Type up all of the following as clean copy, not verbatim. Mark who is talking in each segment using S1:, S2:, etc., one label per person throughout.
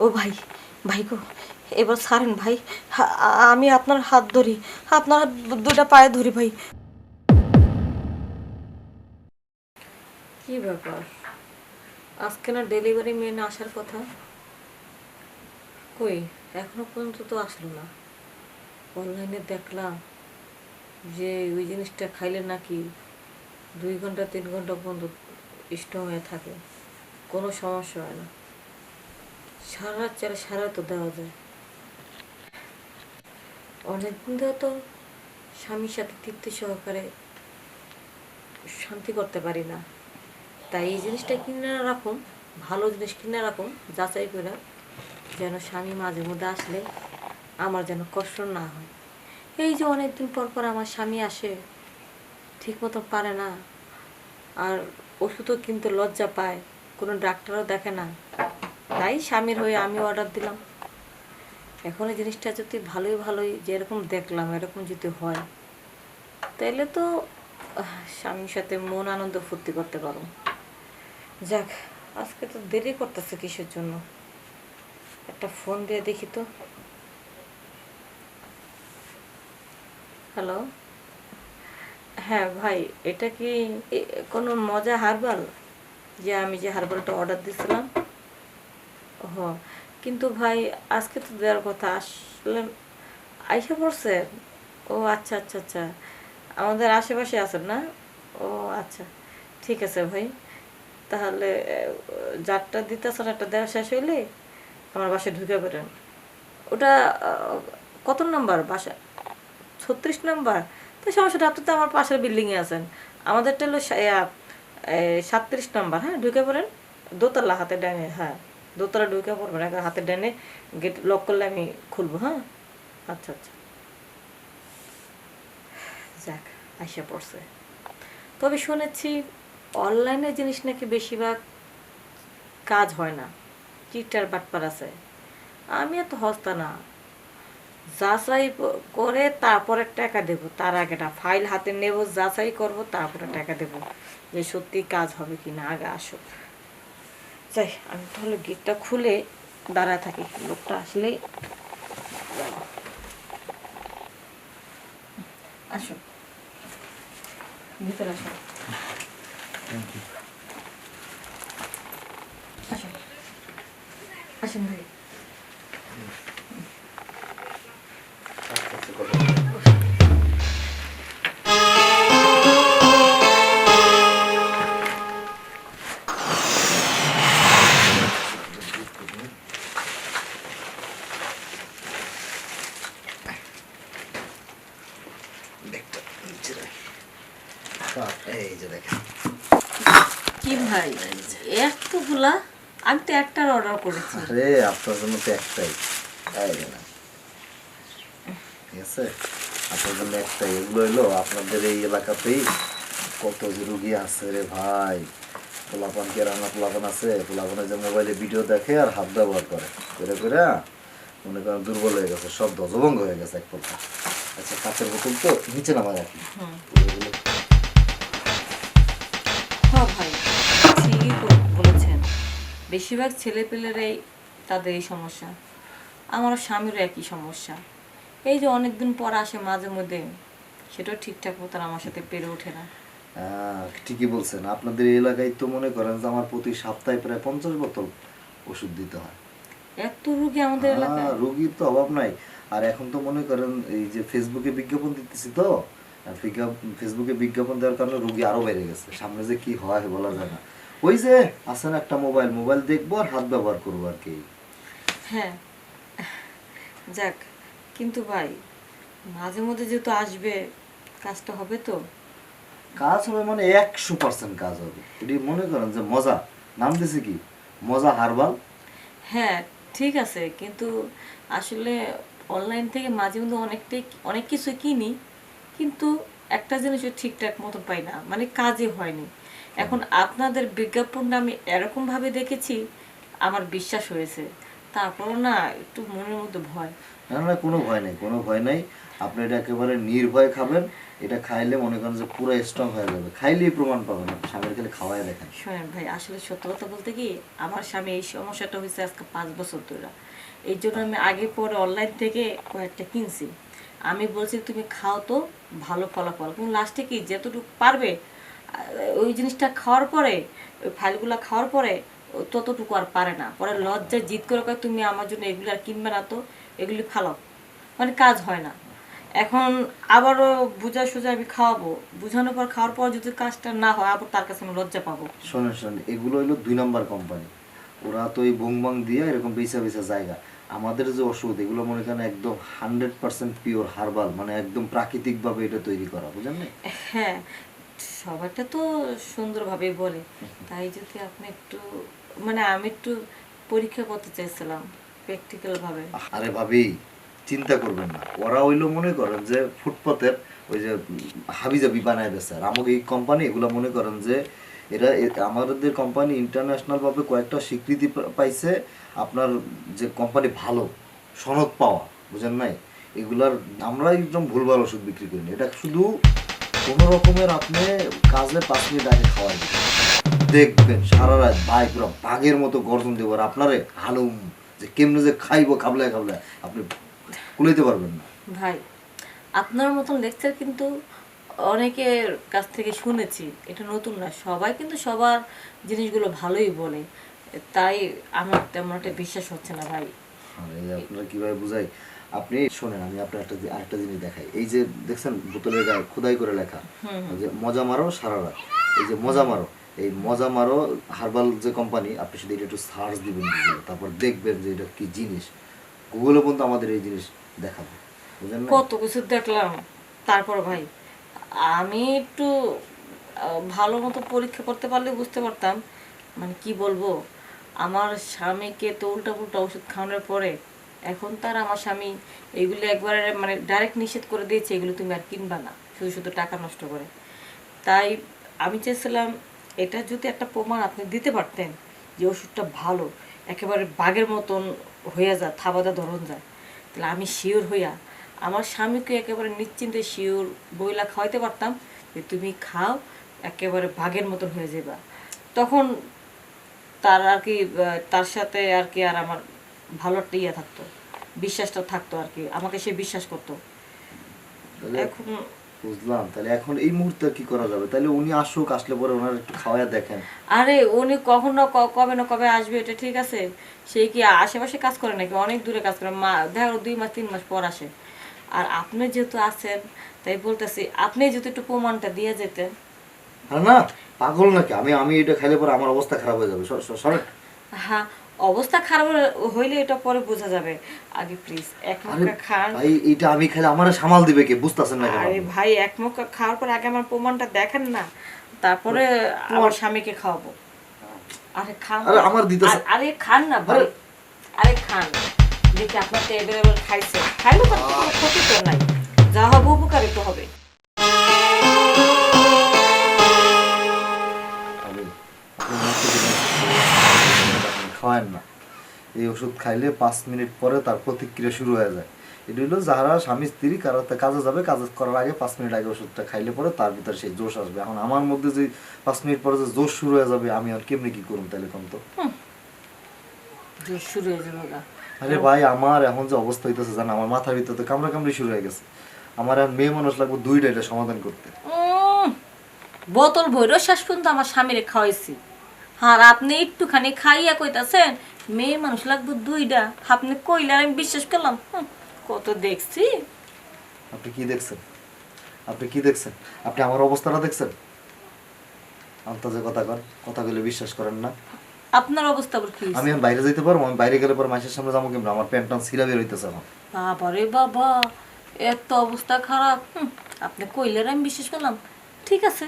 S1: ও ভাই, ভাই গো, এবার ছাড়েন ভাই। আমি আপনার হাত ধরি, আপনার দুটা পায়ে ধরি ভাই। কি ব্যাপার, আজকে না ডেলিভারি মেয়ে না আসার কথা? কই, এখনো পর্যন্ত তো আসলো না। অনলাইনে দেখলাম যে ওই জিনিসটা খাইলে নাকি 2 ঘন্টা 3 ঘন্টা পর্যন্ত স্ট্রং হয়ে থাকে, কোনো সমস্যা হয় না। সারা রাত চাইলে সারা রাত তো দেওয়া যায়। অনেকদিন ধরে তো স্বামীর সাথে তৃপ্তি সহকারে শান্তি করতে পারি না, তাই এই জিনিসটা কিনে রাখুন, ভালো জিনিস কিনে রাখুন যাচাই করে, যেন স্বামী মাঝে মধ্যে আসলে আমার যেন কষ্ট না হয়। এই যে অনেকদিন পর পর আমার স্বামী আসে, ঠিক মতো পারে না, আর ওষুধও কিনতে লজ্জা পায়, কোনো ডাক্তারও দেখে না, তাই স্বামীর হয়ে আমি অর্ডার দিলাম। এখন এই জিনিসটা যদি ভালোই ভালোই যেরকম দেখলাম এরকম যদি হয়, তাইলে তো স্বামীর সাথে মন আনন্দ ফুর্তি করতে পারো। যাক, আজকে তো দেরি করতেছে কিসের জন্য? একটা ফোন দিয়ে দেখি তো। হ্যালো, হ্যাঁ ভাই, এটা কি কোনো মজা হার্বাল, যে আমি যে হার্বালটা অর্ডার দিয়েছিলাম? ও, কিন্তু ভাই আজকে তো দেওয়ার কথা, আসলে আইসা পড়ছে? ও আচ্ছা আচ্ছা আচ্ছা, আমাদের আশেপাশে আছেন না? ও আচ্ছা, ঠিক আছে ভাই, তাহলে যারটা দিতেছেন একটা দেওয়া শেষ হইলে আমার বাসায় ঢুকে পড়েন। ওটা কত নাম্বার বাসা? 36 নাম্বার? তো সমস্যাটা, আপনি তো আমার পাশের বিল্ডিংয়ে আছেন। আমাদেরটা হলো 37 নাম্বার। হ্যাঁ, ঢুকে পড়েন, দোতলা হাতে ডানে। হ্যাঁ, দোতলা ঢুকে পড়বেন, একটা হাতে ডানে, গেট লক করলে আমি খুলবো। হ্যাঁ, আচ্ছা আচ্ছা। যাক, আইসা পড়ছে। তবে শুনেছি অনলাইনে জিনিস নাকি বেশিরভাগ কাজ হয় না, চিটার বাটপার আছে। আমি এত হস্তা না, যাচাই করে তারপরে টাকা দেবো, তার আগে না। ফাইল হাতে নেব, যাচাই করব, তারপরে টাকা দেবো, যে সত্যি কাজ হবে কি না। আগে আসুক। যাই, আমি তাহলে গেটটা খুলে দাঁড়ায় থাকি, লোকটা আসলেই আসো, ভিতরে আসো, আসো, আসেন ভাই।
S2: এই যে দেখেন।
S1: কি ভাই এতগুলা? আমি তো একটার অর্ডার করেছি।
S2: আরে আপনার জন্য তো একটাই, এই যে না, ঠিক আছে, আপনার জন্য একটাই। এগুলো হলো আপনাদের এই এলাকাতেই কত যে রুগী আছে রে ভাই। পোলাপান কে রান্না পোলাপান আছে, পোলাপানে যে মোবাইলে ভিডিও দেখে আর হাত ব্যবহার করে করে করে মনে করেন দুর্বল হয়ে গেছে, সব ধ্বজভঙ্গ হয়ে গেছে এক কথা। আচ্ছা, কাঁচের বোতল তো নিচে নামায় রাখি।
S1: হ্যাঁ ভাই, ঠিকই বলেছেন। বেশিরভাগ ছেলেপেলেরাই তাদের এই সমস্যা। আমার স্বামীরও একই সমস্যা। এই যে অনেকদিন পর আসে মাঝে মধ্যে, সেটাও ঠিকঠাক মতো আমার সাথে পেরে ওঠে না।
S2: ঠিকই বলছেন। আপনাদের এই এলাকায় তো মনে করেন যে আমার প্রতি সপ্তাহে প্রায় 50 বোতল ওষুধ দিতে হয়।
S1: এত রুগী আমাদের এলাকায়?
S2: রোগীর তো অভাব নাই। আর এখন তো মনে করেন এই যে ফেসবুকে বিজ্ঞাপন দিতেছি তো, ফেসবুকে বিজ্ঞাপন দেওয়ার কারণে রোগী আরো বেড়ে গেছে। সামনে যে কি হয় বলা যায় না। ওই যে আছে না একটা মোবাইল, মোবাইল দেখবো আর হাত ব্যবহার করবো আর কি।
S1: হ্যাঁ, যাক, কিন্তু ভাই মাঝে মধ্যে যেহেতু আসবে, কাজটা হবে তো?
S2: কাজ হবে মানে 100% কাজ হবে। এটি মনে করেন যে মজা, নাম দিছে কি মজা হারবাল।
S1: হ্যাঁ, ঠিক আছে, কিন্তু আসলে অনলাইন থেকে মাঝে মধ্যে অনেক কিছু কিনি, কিন্তু একটা জিনিসও ঠিকঠাক মতো পাই না, মানে কাজই হয়নি। এখন আপনাদের বিজ্ঞাপনটা আমি এরকমভাবে দেখেছি, আমার বিশ্বাস হয়েছে। তারপরও না একটু মনের মধ্যে ভয়।
S2: না না, কোনো ভয় নেই, কোনো ভয় নাই। আপনি এটা একেবারে নির্ভয়ে খাবেন। এটা খাইলে মনে করেন যে পুরো স্ট্রং হয়ে যাবে, খাইলেই প্রমাণ পাবেন। আপনি স্বামীর খালি খাওয়াই দেখেন।
S1: শোনেন ভাই, আসলে সত্য কথা বলতে কি, আমার স্বামী এই সমস্যাটা হয়েছে আজকে 5 বছর ধরে। এই জন্য আমি আগে পরে অনলাইন থেকে কয়েকটা কিনছি। আমি বলছি তুমি খাও তো, ভালো ফলাফল। কিন্তু লাস্টে কি যতটুকু পারবে ওই জিনিসটা খাওয়ার পরে, ওই ফাইলগুলো খাওয়ার পরে ততটুকু আর পারে না। পরে লজ্জায় জিদ করে কয় তুমি আমার জন্য এগুলো আর কিনবে না তো, এগুলি ফালাও। মানে কাজ হয় না। এখন আবারও বুঝা সুঝা আমি খাওয়াবো, বুঝানোর পর খাওয়ার পর যদি কাজটা না হয় আবার তার কাছে আমি লজ্জা পাবো।
S2: শোনেন শোনেন, এগুলো হলো 2 নম্বর কোম্পানি। ওরা তো এই বুংবাং দিয়ে এরকম বেচা বেচা জায়গা। আমাদের যে ওষুধ, এগুলো মনে করেন একদম 100% পিওর হার্বাল, মানে একদম প্রাকৃতিকভাবে এটা তৈরি করা, বুঝেন না?
S1: হ্যাঁ, সবাইটা তো সুন্দরভাবে বলে। তাই যদি আপনি একটু, মানে আমি একটু পরীক্ষা করতে চাইছিলাম প্র্যাকটিক্যাল ভাবে।
S2: আরে ভাবি, চিন্তা করবেন না। ওরা হইলো মনে করেন যে ফুটপাতের ওই যে হাবিজাবি বানায় বেচে। আর আমাকে এই কোম্পানি এগুলো মনে করেন যে এরা আমাদের কোম্পানি ইন্টারন্যাশনাল ভাবে কয়েকটা স্বীকৃতি পাইছে। আপনার যে কোম্পানি ভালো সনদ পাওয়া, বুঝেন নাই? এগুলার আমরা একদম ভুলভাল ওষুধ বিক্রি করি না। এটা শুধু কোনো রকমের আপনি কাজে 5 মিনিট আগে খাওয়াই দিবেন, দেখবেন সারা রাত ভাই পুরো বাঘের মতো গর্জন দেবো। আর আপনারে হালুম যে কেমনে যে খাইবো খাবলায় খাবলায় আপনি কুলাইতে পারবেন না।
S1: ভাই, আপনার মতন লেকচার কিন্তু অনেকের কাছ থেকে শুনেছি, এটা নতুন না। সবাই কিন্তু সবার জিনিসগুলো ভালোই বলে, তাই আমার তেমন একটা বিশ্বাস হচ্ছে না ভাই।
S2: আর এই যে আপনারা কিভাবে বুঝাই, আপনি শোনেন, আমি আপনার আরেকটা জিনিস দেখাই। এই যে দেখছেন বোতলের গায়ে খোদাই করে লেখা যে মজা মারো সারা রাত। এই যে মজা মারো, এই মজা মারো হার্বাল যে কোম্পানি, আপনি শুধু এটা একটু সার্চ দিবেন গুগলে, তারপর দেখবেন যে এটা কি জিনিস। গুগলে পর্যন্ত আমাদের এই জিনিস দেখাবে, বুঝলেন না?
S1: কত কিছু দেখলাম। তারপর ভাই, আমি একটু ভালো মতো পরীক্ষা করতে পারলে বুঝতে পারতাম। মানে কি বলবো, আমার স্বামীকে তো উল্টা পুল্টা ওষুধ খাওয়ানোর পরে এখন তার আমার স্বামী এইগুলো একবারে মানে ডাইরেক্ট নিষেধ করে দিয়েছে, এগুলো তুমি আর কিনবা না, শুধু শুধু টাকা নষ্ট করে। তাই আমি চাইছিলাম এটা যদি একটা প্রমাণ আপনি দিতে পারতেন যে ওষুধটা ভালো, একেবারে বাঘের মতন হয়ে যায়, থাবাদা ধরন যায়, তাহলে আমি শিওর হইয়া আমার স্বামীকে একেবারে নিশ্চিন্তে শিওর বইলা খাওয়াইতে পারতাম যে তুমি খাও, একেবারে বাঘের মতন হয়ে যাবা। তখন তার আর কি তার সাথে আর কি আর আমার ভালো একটা ইয়ে থাকতো, বিশ্বাসটা থাকতো আর কি, আমাকে সে বিশ্বাস করতো।
S2: তাহলে
S1: এখন
S2: বুঝলাম। তাহলে এখন এই মুহূর্তে কি করা যাবে? তাহলে উনি আসুক, আসলে পরে ওনার একটু খাওয়ায় দেখেন।
S1: আরে উনি কখনো কবে না কবে আসবে, এটা ঠিক আছে। সে কি আশেপাশে কাজ করে নাকি, অনেক দূরে কাজ করে, দেখা গেলো 2 মাস 3 মাস পর আসে। আর আপনি যেহেতু আছেন, তাই বলতেছি আপনি যদি একটু প্রমাণটা দিয়ে যেতেন।
S2: আরে না, পাগল নাকি? আমি আমি এটা খাইলে পরে আমার অবস্থা খারাপ হয়ে যাবে। সরেন।
S1: হ্যাঁ, অবস্থা খারাপ হইলে এটা পরে বোঝা যাবে। আগে প্লিজ এক
S2: আরে
S1: মুখা খান।
S2: ভাই, এটা আমি খাইলে আমারে সামাল দিবে কে? বুঝতাছেন না কেন
S1: আরে
S2: আপনি?
S1: ভাই, এক মুখা খাওয়ার পর আগে আমার প্রমাণটা দেখেন না, তারপরে আমার স্বামীকে খাওয়াবো। আরে খান।
S2: আরে আমার দিতেছে।
S1: আরে খান না ভাই, আরে খান। দেখি আপনার তো অ্যাভেলেবল খাইছে, খাইলে তো কোনো ক্ষতি তো নাই, যা হবে উপকারী তো হবে।
S2: আমি আপনি খাওয়ান না। এই ওষুধ খাইলে 5 মিনিট পরে তার প্রতিক্রিয়া শুরু হয়ে যায়। এটা হলো যারা স্বামী স্ত্রী কারো কাজে যাবে, কাজ করার আগে 5 মিনিট আগে ওষুধটা খাইলে পরে তার ভিতরে সেই জোশ আসবে। এখন আমার মধ্যে যে 5 মিনিট পরে যে জোশ শুরু হয়ে যাবে, আমি আর কেমনি কি করুন তাহলে কোন তো?
S1: জোর শুরু হয়ে যাবে গা।
S2: আরে ভাই, আমার এখন যে অবস্থা হইতেছে জান, আমার মাথার ভিতরে তো কামড়া কামড়ি শুরু হয়ে গেছে। আমার আর মেয়ে মানুষ লাগবে 2টা এটা সমাধান করতে।
S1: বোতল ভৈর শেষ পর্যন্ত আমার স্বামীরে খাওয়াইছি। আর আপনি একটুখানি খাইয়া কইতাছেন মেয়ে মানুষ লাগবে 2টা, আপনি কইলে আর আমি বিশ্বাস করলাম? কত দেখছি।
S2: আপনি কি দেখছেন? আপনি কি দেখছেন? আপনি আমার অবস্থাটা দেখছেন? আন্তাজে কথা কন, কথা কইলে বিশ্বাস করেন না।
S1: আপনার অবস্থা আবার কি?
S2: আমি এখন বাইরে যাইতে পারবো? আমি বাইরে গেলে পর মাসের সামনে যাবো কেমন? আমার প্যান্ট টান ছিঁড়া বের হইতেছে এখন।
S1: বাবা রে বাবা, এত অবস্থা খারাপ। আপনি কইলে আর আমি বিশ্বাস করলাম? ঠিক আছে,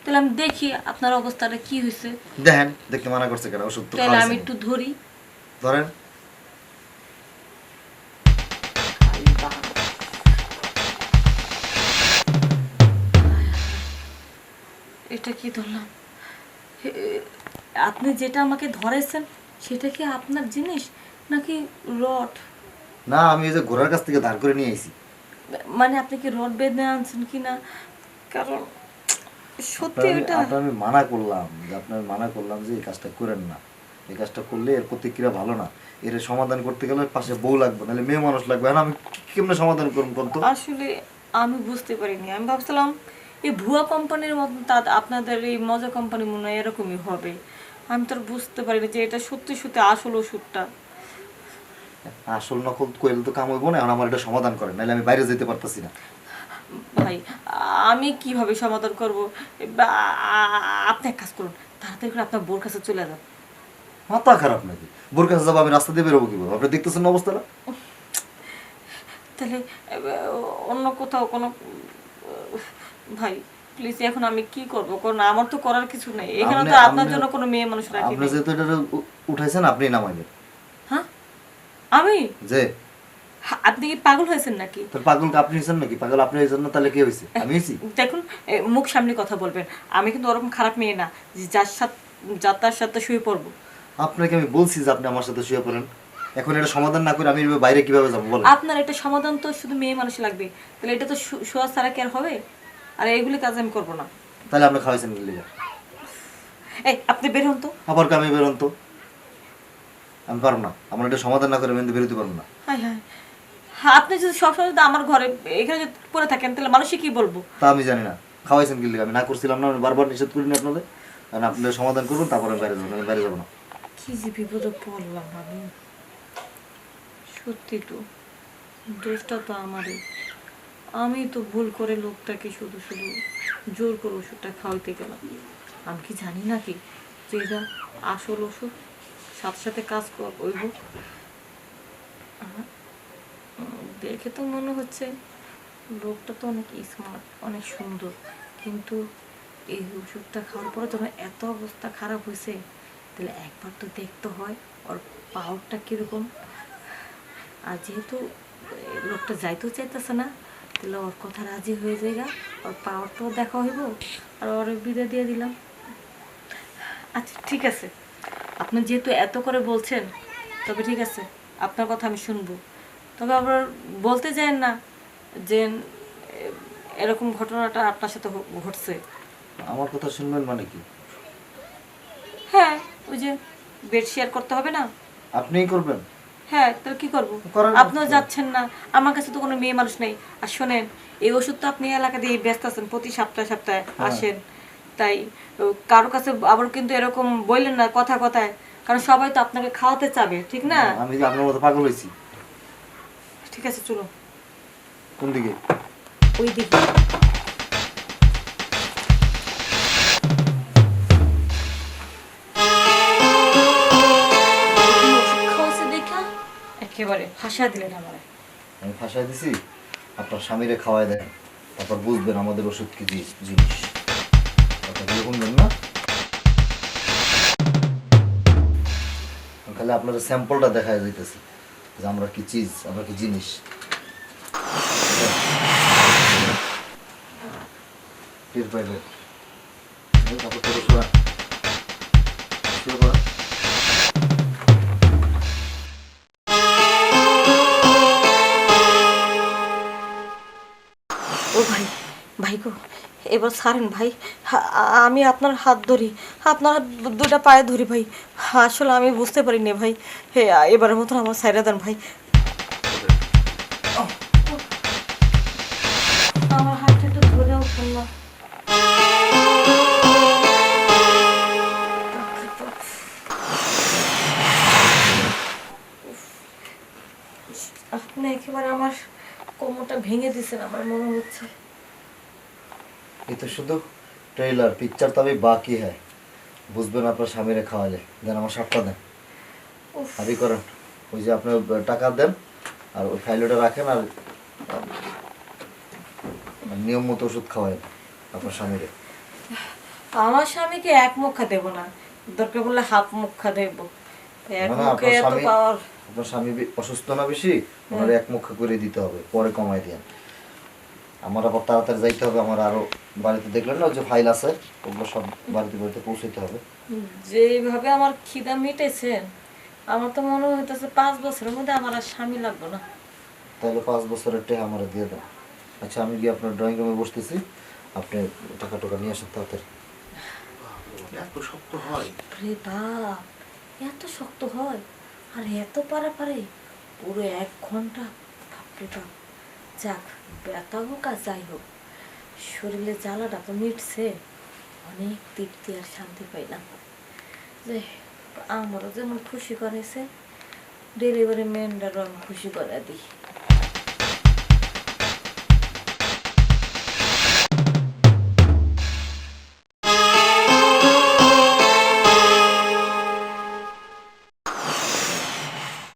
S1: তাহলে আমি দেখি আপনার অবস্থাটা কি হয়েছে।
S2: দেখেন, দেখতে মানা করছে কেন? ওষুধ তো
S1: তাহলে আমি
S2: খাওয়াইছেন।
S1: একটু ধরি।
S2: ধরেন।
S1: এটা কি ধরলাম? আপনি যেটা আমাকে ধরেছেন সেটা কি আপনার জিনিস, নাকি রড?
S2: না, আমি এই যে ঘোড়ার কাছ থেকে ধার করে নিয়ে আইছি।
S1: মানে আপনি কি রড বেঁধে আনছেন কিনা? কারণ সত্যি ওটা
S2: আমি মানা করলাম যে এই কাজটা করেন না, এই কাজটা করলে এর প্রতিক্রিয়া ভালো না, এর সমাধান করতে গেলে পাশে বউ লাগবে, নাহলে মেয়ে মানুষ লাগবে। আর আমি কেমনে সমাধান করুন বলতো?
S1: আসলে আমি বুঝতে পারিনি। আমি ভাবছিলাম এই ভুয়া কোম্পানির মতন আপনাদের এই মজা কোম্পানি মনে হয় এরকমই হবে। আমি তো আর বুঝতে পারিনি যে এটা সত্যি সত্যি আসল ওষুধটা।
S2: আসল নকল কইলে তো কাম হইব না। এখন আমার এটা সমাধান করেন, নাহলে আমি বাইরে যেতে পারতাছি না।
S1: ভাই আমি কিভাবে সমাধান করবো? আপনি এক কাজ করুন, তাড়াতাড়ি করে আপনার বোর কাছে চলে যান।
S2: মাথা খারাপ নাকি? বোর কাছে যাবো? আমি রাস্তা দিয়ে বেরোবো কিভাবে? আপনি দেখতেছেন না অবস্থাটা?
S1: তাহলে অন্য কোথাও কোনো ভাই প্লিজ, এখন আমি কি করবো? কারণ আমার তো করার কিছু নেই এখানে, তো আপনার জন্য কোনো মেয়ে মানুষ রাখি
S2: আপনি যেহেতু এটা উঠাইছেন, আপনি নামাইবেন।
S1: হ্যাঁ আমি?
S2: যে
S1: আপনি কি পাগল হয়েছেন নাকি?
S2: তোর পাগল আপনি হয়েছেন নাকি? পাগল আপনি হয়েছেন না, তাহলে কে হয়েছে? আমি হয়েছি?
S1: দেখুন মুখ সামনে কথা বলবেন। আমি কিন্তু ওরকম খারাপ মেয়ে না যে যার তার সাথে শুয়ে পড়বো।
S2: আপনাকে আমি বলছি যে আপনি আমার সাথে শুয়ে পড়েন। এখন এটা সমাধান না করে আমি এভাবে বাইরে কিভাবে যাবো বলেন?
S1: আপনার এটা সমাধান তো শুধু মেয়ে মানুষ লাগবে, তাহলে এটা তো শোয়া ছাড়া কি আর হবে? আর এইগুলি কাজ আমি করবো না।
S2: তাহলে আপনি খাওয়াইছেন কি লিগা?
S1: এই আপনি বের হন তো।
S2: আবার আমি বেরোন তো? আমি পারবো না। আমার এটা সমাধান না করে আমি কিন্তু বেরোতে পারবো না।
S1: হায় হায়, হ্যাঁ, আপনি যদি সবসময় যদি আমার ঘরে এখানে যদি পড়ে থাকেন তাহলে মানুষই কি বলবো?
S2: তা আমি জানি না খাওয়াইছেন কি লিগা। আমি না করছিলাম না, আমি বারবার নিষেধ করিনি আপনাদের। কারণ আপনাদের সমাধান করবেন, তারপরে আমি বাইরে যাবো। আমি বাইরে যাবো না।
S1: কি যে বিপদে পড়লাম আমি। সত্যি তো দোষটা তো আমারই। আমি তো ভুল করে লোকটাকে শুধু শুধু জোর করে ওষুধটা খাওয়াইতে গেলাম। আমি কি জানি নাকি যে এটা আসল ওষুধ, সাথে সাথে কাজ করব। দেখে তো মনে হচ্ছে লোকটা তো অনেক স্মার্ট, অনেক সুন্দর, কিন্তু এই ওষুধটা খাওয়ার পরে তোমার এত অবস্থা খারাপ হয়েছে, তাহলে একবার তো দেখতে হয় ওর পাওয়ারটা কীরকম। আর যেহেতু লোকটা যাইতেও চাইতেছে না, তাহলে ওর কথা রাজি হয়ে যায়, ওর পাওয়ারটাও দেখা হইব, আর ওর বিদায় দিয়ে দিলাম। আচ্ছা ঠিক আছে, আপনি যেহেতু এত করে বলছেন, তবে ঠিক আছে, আপনার কথা আমি শুনবো। তবে আবার বলতে যান না যে এরকম ঘটনাটা আপনার সাথে ঘটছে।
S2: আমার কথা শুনবেন মানে কি?
S1: হ্যাঁ, ওই যে বেড শেয়ার করতে হবে না?
S2: আপনিই করবেন?
S1: হ্যাঁ, তাহলে কি করবো?
S2: করার
S1: আপনিও যাচ্ছেন না, আমার কাছে তো কোনো মেয়ে মানুষ নেই। আর শোনেন, এই ওষুধ তো আপনি এলাকা দিয়ে ব্যস্ত আছেন, প্রতি সপ্তাহে সপ্তাহে আসেন, তাই কারো কাছে আবার কিন্তু এরকম বললেন না কথা কথায়, কারণ সবাই তো আপনাকে খাওয়াতে চাবে, ঠিক না?
S2: আমি যে আপনার মতো পাগল হয়েছি?
S1: ঠিক আছে চলো।
S2: কোন দিকে?
S1: ওই দিকে। একেবারে ফাঁসা দিলেন আমার।
S2: আমি ফাঁসাই দিছি? আপনার স্বামীরে খাওয়াই দেন, তারপর বুঝবেন আমাদের ওষুধ কি জিনিস। কথাগুলো শুনবেন না? খালি আপনার স্যাম্পলটা দেখা যাইতেছে যে আমরা কি চিজ, আমরা কি জিনিস। টের পাইবেন। তারপর থেকে শোয়া। শুয়ে পড়া।
S1: ও ভাই, ভাই গো, এবার ছাড়েন ভাই। আমি আপনার হাত ধরি, আপনার দুটা পায়ে ধরি ভাই। আসলে আমি বুঝতে পারিনি ভাই। হে, এবারের মতন আমার ছাইড়া দেন ভাই। আমার হাতটা একটু ধরে উঠুন না। আপনি একেবারে আমার কোমরটা ভেঙে দিয়েছেন আমার মনে হচ্ছে।
S2: এই তো শুধু ট্রেলার, পিকচার তো अभी বাকি হ্যাঁ। বুঝবেন আপনার স্বামীরে খাওয়ালে। দেন আমার শার্টটা দেন। আবি করেন। ওই যে আপনি টাকা দেন আর ওই ফাইলটা রাখেন, আর নিয়ম মতো ওষুধ খাওয়ায় আপনার স্বামীরে।
S1: আমার স্বামীকে এক মুখা দেব না, দরকার বললে হাফ মুখা দেব। এক
S2: না,
S1: মুখে এত পাওয়ার।
S2: আপনার স্বামী অসুস্থ না বেশি, ওনার এক মুখা করে দিতে হবে, পরে কমাই দিন। আমার আবার তাড়াতাড়ি যাইতে হবে। আমার আরো বাড়িতে দেখলেন না যে ফাইল আছে, ওগুলো সব বাড়িতে বাড়িতে পৌঁছাইতে হবে।
S1: যেভাবে আমার খিদা মিটেছে, আমার তো মনে হইতেছে 5 বছরের মধ্যে আমার আর স্বামী লাগবে না।
S2: তাহলে 5 বছরের টাকা আমার দিয়ে দেন। আচ্ছা আমি গিয়ে আপনার ড্রয়িং রুমে বসতেছি, আপনি টাকা টাকা নিয়ে আসেন তাড়াতাড়ি। এত শক্ত হয়?
S1: রে বাপ, এত শক্ত হয় আর এত পারে পুরো 1 ঘন্টা? বাপরে বাপ। যাক, ব্যথা হোক আর যাই হোক, শরীরে জ্বালাটা তো মিটছে, অনেক তৃপ্তি আর শান্তি পাইলাম। যে আমারও যেমন খুশি করেছে, ডেলিভারি ম্যানটারও আমি খুশি করে দিই।